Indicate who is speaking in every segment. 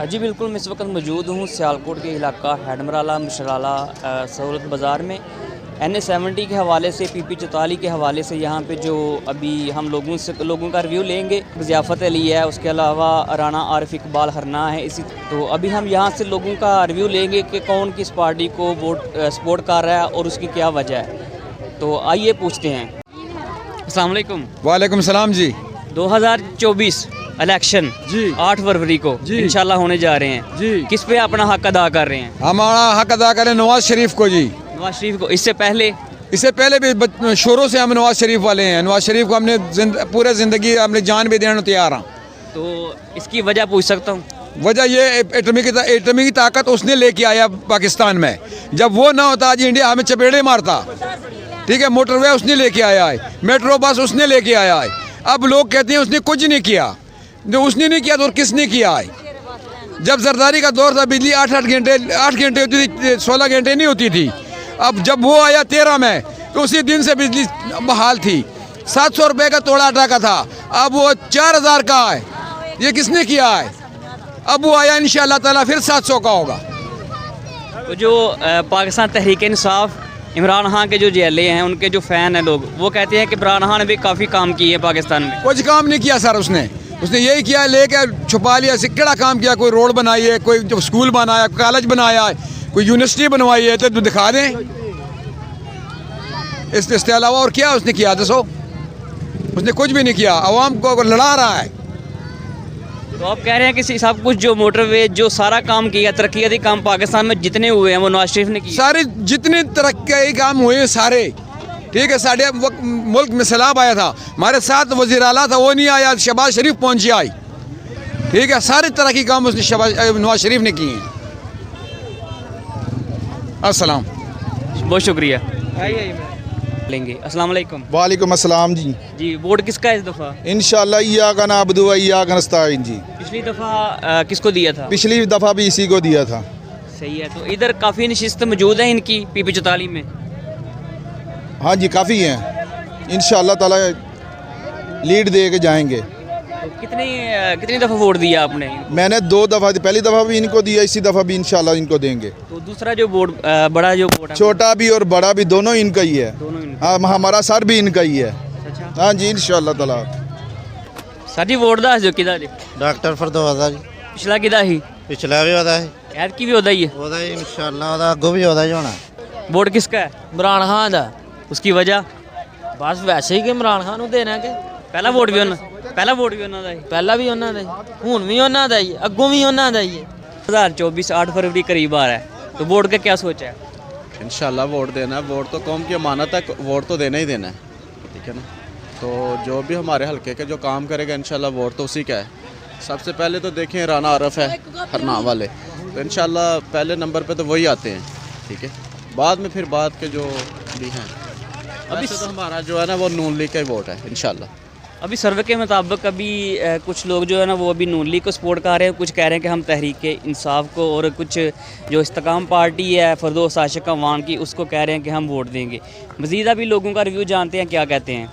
Speaker 1: जी बिल्कुल, मैं इस वक्त मौजूद हूँ सियालकोट के इलाका हैडमराला मशराला सहूलत बाज़ार में। NA-70 के हवाले से PP-44 के हवाले से यहाँ पे जो अभी हम लोगों का रिव्यू लेंगे। ज़ियाफ़त अली है, उसके अलावा राना आरिफ इकबाल हरना है। इसी तो अभी हम यहाँ से लोगों का रिव्यू लेंगे कि कौन किस पार्टी को सपोर्ट कर रहा है और उसकी क्या वजह है। तो आइए पूछते हैं। अस्सलाम वालेकुम।
Speaker 2: वालेकुम सलाम जी।
Speaker 1: 2024 इलेक्शन
Speaker 2: जी
Speaker 1: 8 फरवरी को इंशाल्लाह होने जा रहे हैं
Speaker 2: जी।
Speaker 1: किस पे अपना हक अदा कर रहे हैं?
Speaker 2: हमारा हक अदा करें नवाज शरीफ को जी।
Speaker 1: नवाज शरीफ को। इससे पहले
Speaker 2: भी शुरू से हम नवाज शरीफ वाले हैं। नवाज शरीफ को हमने पूरे ज़िंदगी अपनी जान भी देने तैयार हैं।
Speaker 1: तो इसकी वजह पूछ सकता हूँ?
Speaker 2: वजह ये एटमी की ताकत उसने लेके आया पाकिस्तान में। जब वो ना होता आज इंडिया हमें चपेड़े मारता। ठीक है, मोटरवे उसने लेके आया है, मेट्रो बस उसने लेके आया है। अब लोग कहते हैं उसने कुछ नहीं किया। जो उसने नहीं किया तो और किसने किया है? जब जरदारी का दौर था बिजली 8 घंटे होती थी, 16 घंटे नहीं होती थी। अब जब वो आया 13 में तो उसी दिन से बिजली बहाल थी। 700 रुपये का तोड़ा आटा का था, अब वो 4000 का है। ये किसने किया है? अब वो आया इंशाअल्लाह ताला फिर 700 का होगा।
Speaker 1: तो जो पाकिस्तान तहरीक इंसाफ इमरान खान के जो जेले हैं, उनके जो फ़ैन हैं लोग, वो कहते हैं कि इमरान खान ने भी काफ़ी काम किए पाकिस्तान में।
Speaker 2: कुछ काम नहीं किया सर उसने यही किया, लेके छुपा लिया। सिक्कड़ा काम किया, कोई रोड बनाई है, कोई जो स्कूल बनाया, कॉलेज बनाया है, कोई यूनिवर्सिटी बनवाई है, तो दिखा दें। इसके अलावा और क्या उसने किया? दसो, उसने कुछ भी नहीं किया। आवाम को लड़ा रहा है।
Speaker 1: तो आप कह रहे हैं कि सब कुछ जो मोटरवे जो सारा काम किया, तरक्याती काम पाकिस्तान में जितने हुए हैं वो नवाज शरीफ ने किए?
Speaker 2: सारे जितने तरक्याती काम हुए सारे, ठीक है। साढ़े मुल्क में सैलाब आया था, हमारे साथ वज़ीर आला था, वो नहीं आया, शहबाज शरीफ पहुंची आई। ठीक है, सारे तरह की काम उसने नवाज शरीफ ने किए हैं। अस्सलाम,
Speaker 1: बहुत शुक्रिया। लेंगे। अस्सलाम वालेकुम।
Speaker 3: वालेकुम अस्सलाम
Speaker 1: जी। वोट किसका है इस दफ़ा?
Speaker 3: इंशाअल्लाह इय्याका नअबुदु व इय्याका नस्तईन जी।
Speaker 1: पिछली दफ़ा किसको दिया था?
Speaker 3: पिछली दफ़ा भी इसी को दिया था।
Speaker 1: सही है। तो इधर काफ़ी नशिस्त मौजूद है इनकी PP-44 में?
Speaker 3: हाँ जी, काफ़ी हैं। इंशाअल्लाह ताला लीड दे के जाएंगे।
Speaker 1: तो कितनी दफ़ा वोट दिया आपने?
Speaker 3: मैंने 2 दफ़ा, पहली दफ़ा भी इनको दिया, इसी दफ़ा भी इंशाअल्लाह इनको देंगे।
Speaker 1: तो दूसरा जो वोट बड़ा जो वोट है,
Speaker 3: छोटा भी और बड़ा भी दोनों इनका ही है।
Speaker 1: दोनों इनका?
Speaker 3: हाँ, हमारा सर भी इनका ही है।
Speaker 1: अच्छा।
Speaker 3: हाँ जी, इंशाअल्लाह ताला।
Speaker 1: सर जी वोट दस जो किदा जी?
Speaker 4: डॉक्टर फरदौस जी।
Speaker 1: पिछला किदा ही?
Speaker 4: पिछला भी होता है,
Speaker 1: ऐत की भी होता ही है?
Speaker 4: होता है इंशाअल्लाह, होता अगो भी होता ही होना।
Speaker 1: वोट किसका है?
Speaker 5: इमरान खान दा।
Speaker 1: उसकी वजह?
Speaker 5: बस वैसे ही कि इमरान खान ਨੂੰ ਦੇਣਾ ਕਿ
Speaker 1: पहला वोट भी ਉਹਨਾਂ ਦਾ ਹੀ?
Speaker 5: ਪਹਿਲਾਂ ਵੀ ਉਹਨਾਂ ਦਾ ਹੀ, ਹੁਣ भी ਉਹਨਾਂ ਦਾ ਹੀ, ਅੱਗੋਂ भी ਉਹਨਾਂ ਦਾ ही है।
Speaker 1: 2024 8 फरवरी करीब आ रहा है, तो वोट का क्या सोचा है?
Speaker 6: इंशाल्लाह वोट देना है। वोट तो कौम की अमानत है, वोट तो देना ही देना है, ठीक है ना। तो जो भी हमारे हल्के के जो काम करेगा इंशाल्लाह वोट तो उसी का है। सबसे पहले तो देखें राना आरिफ है हरना वाले, तो इंशाल्लाह पहले नंबर पे तो वही आते हैं, ठीक है। बाद में फिर बाद के जो भी हैं, अभी तो हमारा जो है ना वो नून लीग का ही वोट है इंशाल्लाह।
Speaker 1: अभी सर्वे के मुताबिक अभी कुछ लोग जो है ना वो अभी नून लीग को सपोर्ट कर रहे हैं, कुछ कह रहे हैं कि हम तहरीक इंसाफ को, और कुछ जो इस्तेकाम पार्टी है फरदौस आशिक अवान की, उसको कह रहे हैं कि हम वोट देंगे। मज़ीद अभी लोगों का रिव्यू जानते हैं क्या कहते हैं।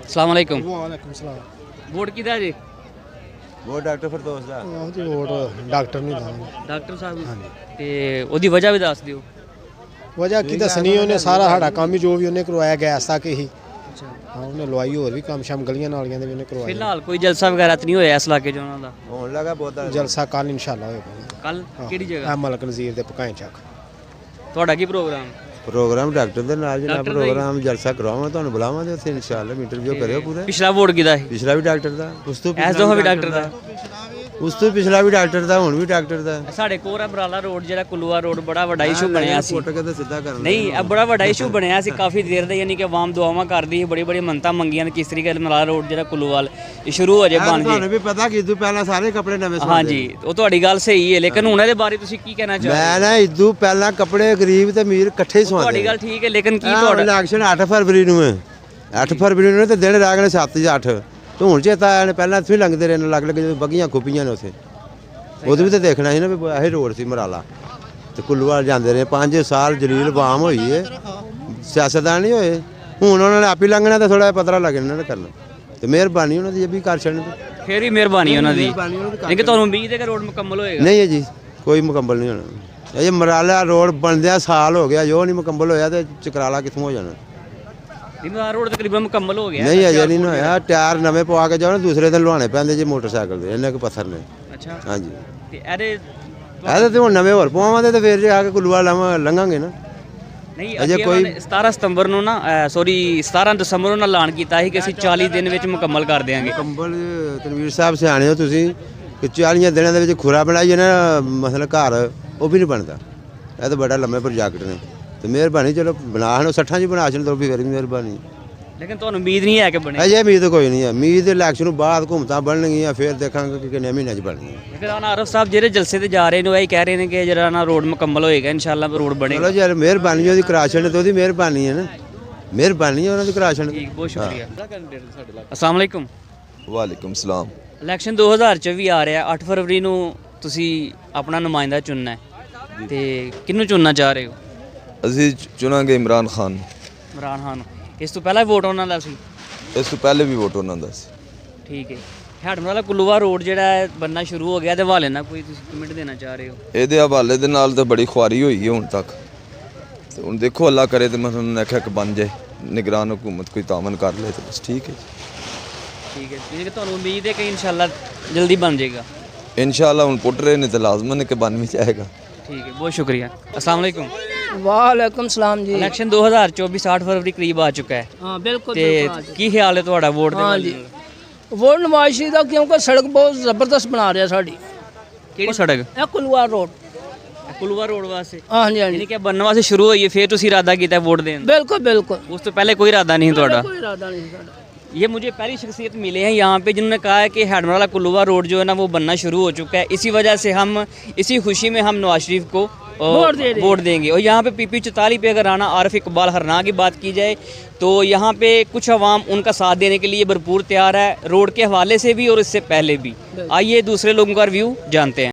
Speaker 1: अस्सलाम वालेकुम।
Speaker 7: वालेकुम सलाम।
Speaker 1: वोट किधर जी?
Speaker 4: वो डॉक्टर फरदौस दा।
Speaker 7: जी वोट डॉक्टर नहीं दांगे।
Speaker 1: डॉक्टर साहब ते ओदी वजह भी दस दियो।
Speaker 7: वजह की दसनी, उन्हें सारा साढ़ा काम ही जो भी उन्हें करवाया गैस तक ही।
Speaker 1: अच्छा।
Speaker 7: हाँ, उन्हें लवाई और भी काम शाम गलियां नालियां दे भी उन्हें करवाया।
Speaker 1: फिलहाल कोई जलसा वगैरह तो नहीं होया इस इलाके जो उन्होंने?
Speaker 4: होने लगा बहुत।
Speaker 7: जलसा कल इंशाअल्लाह होएगा।
Speaker 1: कल किहड़ी जगह?
Speaker 7: मलक नज़ीर दे पकाए चक।
Speaker 1: ਤੁਹਾਡਾ ਕੀ ਪ੍ਰੋਗਰਾਮ?
Speaker 4: प्रोग्राम डॉक्टर दे नाल जनाब,
Speaker 1: डॉक्टर दा ही?
Speaker 4: प्रोग्राम जलसा करवावां, ਤੁਹਾਨੂੰ ਬੁਲਾਵਾਂਗੇ ਉੱਥੇ इंशाअल्लाह। इंटरव्यू करियो पूरे।
Speaker 1: ਪਿਛਲਾ ਵੋਟ ਕਿਹਦਾ ਸੀ?
Speaker 4: पिछला भी डॉक्टर दा, उस तो
Speaker 1: ਐਸ ਦਫਾ ਵੀ ਡਾਕਟਰ ਦਾ?
Speaker 4: उस तो पिछला भी डॉक्टर दा, ਹੁਣ भी डॉक्टर दा।
Speaker 1: ਸਾਡੇ ਕੋਲ ਬਰਾਲਾ ਰੋਡ ਜਿਹੜਾ ਕੁਲੂਆ ਰੋਡ ਬੜਾ ਵੱਡਾ ਇਸ਼ੂ ਬਣਿਆ ਸੀ।
Speaker 4: ਫੋਟ ਕੇ ਤੇ ਸਿੱਧਾ ਕਰਨਾ।
Speaker 1: ਨਹੀਂ ਇਹ ਬੜਾ ਵੱਡਾ ਇਸ਼ੂ ਬਣਿਆ ਸੀ ਕਾਫੀ ਦੇਰ ਦਾ, ਯਾਨੀ ਕਿ ਆਵਾਮ ਦੁਆਵਾਂ ਕਰਦੀ ਸੀ, ਬੜੀ ਬੜੀ ਮੰਨਤਾਂ ਮੰਗੀਆਂ ਨੇ ਕਿਸ ਤਰੀਕੇ ਨਾਲ ਬਰਾਲਾ ਰੋਡ ਜਿਹੜਾ ਕੁਲੂਵਾਲ ਇਹ ਸ਼ੁਰੂ ਹੋ ਜੇ ਬਣ
Speaker 4: ਤੁਹਾਨੂੰ
Speaker 1: ਜੇ।
Speaker 4: ਵੀ ਪਤਾ ਕਿ ਇਦੋਂ ਪਹਿਲਾਂ ਸਾਰੇ ਕੱਪੜੇ ਨਵੇਂ ਸਵਾਏ।
Speaker 1: ਹਾਂਜੀ, ਉਹ ਤੁਹਾਡੀ ਗੱਲ ਸਹੀ ਹੈ, ਲੇਕਿਨ ਹੁਣ ਇਹਦੇ ਬਾਰੇ ਤੁਸੀਂ ਕੀ ਕਹਿਣਾ ਚਾਹੋਗੇ?
Speaker 4: ਮੈਂ ਨਾ ਇਦੋਂ ਪਹਿਲਾਂ ਕੱਪੜੇ ਗਰੀਬ ਤੇ ਅਮੀਰ ਇਕੱਠੇ ਹੀ ਸਵਾਉਂਦੇ।
Speaker 1: ਤੁਹਾਡੀ ਗੱਲ ਠੀਕ ਹੈ, ਲੇਕਿਨ ਕੀ
Speaker 4: ਤੁਹਾਡਾ
Speaker 1: ਤੁਹਾਡਾ
Speaker 4: ਇਲੈਕਸ਼ਨ 8 ਫਰਵਰੀ ਨੂੰ ਹੈ। 8 ਫਰਵਰੀ ਨੂੰ ਤੇ ਦਿਨ ਰਹਿ ਗਏ 7 ਜਾਂ 8। ਤੇ ਹੁਣ ਚੇਤਾ ਆਇਆ ਨੇ, ਪਹਿਲਾਂ ਇੱਥੇ ਲੰਘਦੇ ਰਹੇ ਨੇ, ਲੱਗ ਲੱਗ ਜਦੋਂ ਬੱਗੀਆਂ ਖੁੱਪੀਆਂ ਨੇ ਉੱਥੇ। ਉਦੋਂ ਵੀ ਤਾਂ ਦੇਖਣਾ ਸੀ ਨਾ ਵੀ ਇਹ ਰੋਡ ਸੀ ਮਰਾਲਾ ਤੇ ਕੁੱਲੂਵਾਲ ਜਾਂਦੇ ਰਹੇ 5 ਸਾਲ। ਜਲੀਲ ਬਾਮ ਹੋਈ ਹੈ, ਸਿਆਸਤਦਾਨ ਨਹੀਂ ਹੋਏ। ਹੁਣ ਉਹਨਾਂ ਨੇ ਆਪ ਹੀ ਲੰਘਣਾ, ਤਾਂ ਥੋੜਾ ਪਤਰਾ ਲੱਗ ਇਹਨਾਂ ਨੇ ਕਰਨਾ। ਤੇ ਮਿਹਰਬਾਨੀ ਉਹਨਾਂ ਦੀ ਇਹ ਵੀ ਕਰ ਛੱਡਣ।
Speaker 1: ਫਿਰ ਵੀ ਮਿਹਰਬਾਨੀ ਉਹਨਾਂ ਦੀ
Speaker 4: ਮਿਹਰਬਾਨੀ ਉਹਨਾਂ ਦੀ ਕਰ
Speaker 1: ਲੇਕਿਨ ਤੁਹਾਨੂੰ ਉਮੀਦ ਹੈ ਕਿ ਰੋਡ ਮੁਕੰਮਲ ਹੋਏਗਾ
Speaker 4: ਨਹੀਂ ਹੈ ਜੀ, ਕੋਈ ਮੁਕੰਮਲ ਨਹੀਂ ਹੋਣਾ। ਇਹ ਮਰਾਲਾ ਰੋਡ ਬਣਦਿਆਂ ਸਾਲ ਹੋ ਗਿਆ, ਜੋ ਨਹੀਂ ਮੁਕੰਮਲ ਹੋਇਆ ਤੇ ਚਕਰਾਲਾ ਕਿੱਥੋਂ ਹੋ ਜਾਣਾ।
Speaker 1: ਨਿਮਾ ਰੋਡ ਤਕਰੀਬਨ ਮੁਕੰਮਲ ਹੋ ਗਿਆ
Speaker 4: ਨਹੀਂ ਅਜੇ ਨਹੀਂ ਹੋਇਆ, ਟਾਇਰ ਨਵੇਂ ਪਵਾ ਕੇ ਜਾਓ ਨਾ, ਦੂਸਰੇ ਦਿਨ ਲੁਹਾਣੇ ਪੈਂਦੇ ਜੀ ਮੋਟਰਸਾਈਕਲ ਦੇ, ਇੰਨੇ ਕੁ ਪੱਥਰ ਨੇ।
Speaker 1: ਅੱਛਾ
Speaker 4: ਹਾਂਜੀ,
Speaker 1: ਤੇ ਇਹਦੇ
Speaker 4: ਇਹਦੇ ਤੇ ਹੁਣ ਨਵੇਂ ਹੋਰ ਪਵਾਵਾਂਗੇ ਤੇ ਫਿਰ ਜੇ ਆ ਕੇ ਕੁਲੂਆ ਲੰਘਾਂਗੇ ਨਾ।
Speaker 1: ਨਹੀਂ
Speaker 4: ਅਜੇ
Speaker 1: ਅਜੇ
Speaker 4: ਕੋਈ-
Speaker 1: ਕੋਈ 17 ਸਤੰਬਰ ਨੂੰ ਨਾ 17 ਦਸੰਬਰ ਨੂੰ ਐਲਾਨ ਕੀਤਾ ਸੀ ਕਿ ਅਸੀਂ 40 ਦਿਨ ਵਿੱਚ ਮੁਕੰਮਲ ਕਰ ਦੇਵਾਂਗੇ।
Speaker 4: ਕੰਬਲ ਤਨਵੀਰ ਸਾਹਿਬ ਸਿਆਣੇ ਹੋ ਤੁਸੀਂ ਕਿ 40 ਦਿਨਾਂ ਦੇ ਵਿੱਚ ਖੁਰਾ ਬਣਾਈਏ ਨਾ ਮਸਲਾ ਘਰ, ਉਹ ਵੀ ਨਹੀਂ ਬਣਦਾ। ਇਹ ਤਾਂ ਬੜਾ ਲੰਮੇ ਪ੍ਰੋਜੈਕਟ ਨੇ ਤੇ ਮਿਹਰਬਾਨੀ ਚਲੋ ਬਣਾ ਹਣ 60 ਚ ਬਣਾ ਛਣ ਤਾਂ ਵੀ ਫਿਰ ਮਿਹਰਬਾਨੀ।
Speaker 1: ਲੇਕਿਨ ਤੁਹਾਨੂੰ ਉਮੀਦ ਨਹੀਂ ਹੈ ਕਿ ਬਣੇ।
Speaker 4: ਅਜੇ ਉਮੀਦ ਕੋਈ ਨਹੀਂ ਹੈ, ਉਮੀਦ ਇਲੈਕਸ਼ਨ ਤੋਂ ਬਾਅਦ ਘੁੰਮਤਾਂ ਬਣਨਗੀਆਂ, ਫਿਰ ਦੇਖਾਂਗੇ ਕਿ ਕਿੰਨੇ ਮਹੀਨਿਆਂ ਚ ਬਣਨੀਆਂ।
Speaker 1: ਲੇਕਿਨ ਹੁਣ ਆਰਫ ਸਾਹਿਬ ਜਿਹੜੇ ਜਲਸੇ ਤੇ ਜਾ ਰਹੇ ਨੇ ਉਹ ਇਹ ਕਹਿ ਰਹੇ ਨੇ ਕਿ ਜਿਹੜਾ ਨਾ ਰੋਡ ਮੁਕੰਮਲ ਹੋਏਗਾ ਇਨਸ਼ਾਅੱਲਾ ਰੋਡ ਬਣੇਗਾ।
Speaker 4: ਚਲੋ ਯਾਰ ਮਿਹਰਬਾਨੀ ਉਹਦੀ ਕਰਾਸ਼ਨ ਤੇ ਉਹਦੀ ਮਿਹਰਬਾਨੀ ਹੈ ਨਾ, ਮਿਹਰਬਾਨੀ ਹੈ ਉਹਨਾਂ ਦੀ ਕਰਾਸ਼ਨ।
Speaker 1: ਠੀਕ, ਬਹੁਤ ਸ਼ੁਕਰੀਆ। ਅਸਲਾਮ ਵਾਲੇਕੁਮ।
Speaker 8: ਵਾਲੇਕੁਮ ਸਲਾਮ।
Speaker 1: ਇਲੈਕਸ਼ਨ 2024 ਆ ਰਿਹਾ, 8 ਫਰਵਰੀ ਨੂੰ ਤੁਸੀਂ ਆਪਣਾ ਨੁਮਾਇੰਦਾ ਚੁਣਨਾ ਹੈ ਤੇ ਕਿਹਨੂੰ ਚੁਣਨਾ ਚਾਹ ਰਹੇ ਹੋ?
Speaker 8: ਅਸੀਂ ਚੁਣਾਂਗੇ ਇਮਰਾਨ ਖਾਨ।
Speaker 1: ਇਮਰਾਨ ਖਾਨ। ਇਸ ਤੋਂ ਪਹਿਲਾਂ ਵੋਟ ਉਹਨਾਂ ਦਾ ਸੀ?
Speaker 8: ਇਸ ਤੋਂ ਪਹਿਲੇ ਵੀ ਵੋਟ ਉਹਨਾਂ ਦਾ ਸੀ।
Speaker 1: ਠੀਕ ਹੈ। ਹੈਡਮਰਾਲਾ ਕੁਲੂਆ ਰੋਡ ਜਿਹੜਾ ਹੈ ਬਣਨਾ ਸ਼ੁਰੂ ਹੋ ਗਿਆ ਤੇ ਹਵਾਲੇ ਨਾਲ ਕੋਈ ਤੁਸੀਂ ਕਮੈਂਟ ਦੇਣਾ ਚਾਹ ਰਹੇ ਹੋ?
Speaker 8: ਇਹਦੇ ਹਵਾਲੇ ਦੇ ਨਾਲ ਤਾਂ ਬੜੀ ਖੁਆਰੀ ਹੋਈ ਹੈ ਹੁਣ ਤੱਕ, ਤੇ ਹੁਣ ਦੇਖੋ ਅੱਲਾ ਕਰੇ ਤੇ ਮੈਂ ਤੁਹਾਨੂੰ ਆਖਿਆ ਕਿ ਬਣ ਜਾਏ, ਨਿਗਰਾਨ ਹੁਕੂਮਤ ਕੋਈ ਤਾਮਨ ਕਰ ਲੇ ਤਾਂ ਬਸ ਠੀਕ ਹੈ।
Speaker 1: ਠੀਕ ਹੈ, ਯਾਨੀ ਕਿ ਤੁਹਾਨੂੰ ਉਮੀਦ ਹੈ ਕਿ ਇਨਸ਼ਾਅੱਲਾ ਜਲਦੀ ਬਣ ਜਾਏਗਾ?
Speaker 8: ਇਨਸ਼ਾਅੱਲਾ ਹੁਣ ਪੁੱਟ ਰਹੇ ਨੇ ਤੇ ਲਾਜ਼ਮਨ ਹੈ ਕਿ ਬਣ ਵੀ ਜਾਏਗਾ।
Speaker 1: ਠੀਕ ਹੈ, ਬਹੁਤ शुक्रिया। अस्सलाम वालेकुम।
Speaker 9: वालेकुम सलाम जी।
Speaker 1: इलेक्शन 2024 8 फरवरी करीब आ चुका है
Speaker 9: हाँ बिल्कुल
Speaker 1: ਤੇ ਕੀ ਖਿਆਲ ਹੈ ਤੁਹਾਡਾ ਵੋਟ ਦੇ
Speaker 9: हाँ
Speaker 1: ਬਾਰੇ?
Speaker 9: जी वोट नवाज शरीफ का क्योंकि सड़क बहुत जबरदस्त बना रहा साड़ी
Speaker 1: ਕਿਹੜੀ ਸੜਕ?
Speaker 9: ਇਹ ਕੁਲਵਾ ਰੋਡ।
Speaker 1: ਕੁਲੂਆ ਰੋਡ ਵਾਸਤੇ
Speaker 9: हाँ जी हाँ
Speaker 1: ਯਾਨੀ
Speaker 9: जी
Speaker 1: ਕਿ ਬਣਨ ਵਾਸਤੇ ਸ਼ੁਰੂ ਹੋਈ ਹੈ, ਫਿਰ ਤੁਸੀਂ ਇਰਾਦਾ ਕੀਤਾ ਵੋਟ ਦੇਣ ਦਾ?
Speaker 9: बिल्कुल बिल्कुल
Speaker 1: ਉਸ ਤੋਂ ਪਹਿਲੇ ਕੋਈ ਇਰਾਦਾ ਨਹੀਂ ਤੁਹਾਡਾ?
Speaker 9: कोई इरादा नहीं साड़ा।
Speaker 1: ये मुझे पहली शख्सियत मिले हैं यहाँ पे जिन्होंने कहा है कि हैडमराला कुलवा रोड जो है ना वो बनना शुरू हो चुका है, इसी वजह से हम इसी खुशी में हम नवाज शरीफ को वोट देंगे। और यहाँ पे PP 44 पे अगर राना आरिफ इकबाल हरना की बात की जाए तो यहाँ पे कुछ अवाम उनका साथ देने के लिए भरपूर तैयार है, रोड के हवाले से भी और इससे पहले भी। आइए दूसरे लोगों का रिव्यू जानते हैं।